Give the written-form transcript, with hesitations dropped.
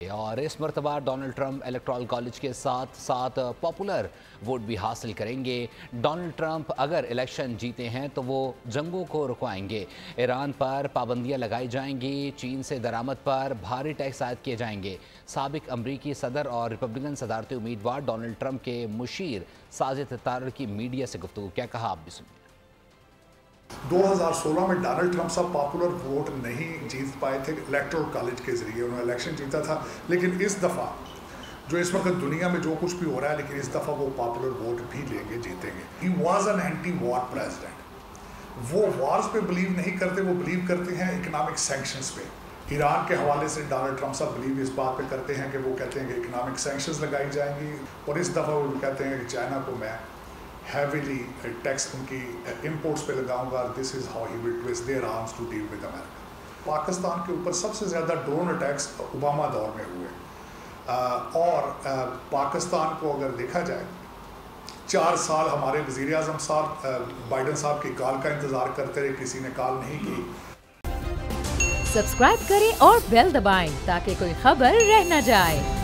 और इस मरतबा डोनाल्ड ट्रंप इलेक्टोरल कॉलेज के साथ साथ पॉपुलर वोट भी हासिल करेंगे। डोनाल्ड ट्रंप अगर इलेक्शन जीते हैं तो वो जंगों को रुकवाएंगे, ईरान पर पाबंदियां लगाई जाएंगी, चीन से दरामद पर भारी टैक्स आयद किए जाएंगे। साबिक अमरीकी सदर और रिपब्लिकन सदारती उम्मीदवार डोनाल्ड ट्रंप के मुशीर साजिद तारड़ की मीडिया से गुफ्तगू, क्या कहा आप भी सुनिए। 2016 में डोनाल्ड ट्रंप साहब पॉपुलर वोट नहीं जीत पाए थे इलेक्टोरल कॉलेज के जरिए, उन्होंने इलेक्शन जीता था। लेकिन इस दफ़ा जो इस वक्त दुनिया में जो कुछ भी हो रहा है, लेकिन इस दफ़ा वो पॉपुलर वोट भी लेंगे, जीतेंगे। He was an anti war president. वो वॉर्स पे बिलीव नहीं करते, वो बिलीव करते हैं इकोनॉमिक सैंक्शंस पे। ईरान के हवाले से डोनाल्ड ट्रंप साहब बिलीव इस बात पे करते हैं कि वो कहते हैं कि इकोनॉमिक सैंक्शंस लगाई जाएंगी, और इस दफ़ा वो कहते हैं कि चाइना को मैं हैवीली टैक्स उनकी इंपोर्ट्स पे लगाऊंगा। This is how he will twist their arms to deal with America. Pakistan के ऊपर सबसे ज़्यादा ड्रोन अटैक्स ओबामा दौर में हुए, और पाकिस्तान को अगर देखा जाए 4 साल हमारे वज़ीर आज़म साहब बाइडन साहब की कॉल का इंतज़ार करते रहे, किसी ने कॉल नहीं की। सब्सक्राइब करें और बेल दबाएं ताकि कोई खबर रह न जाए।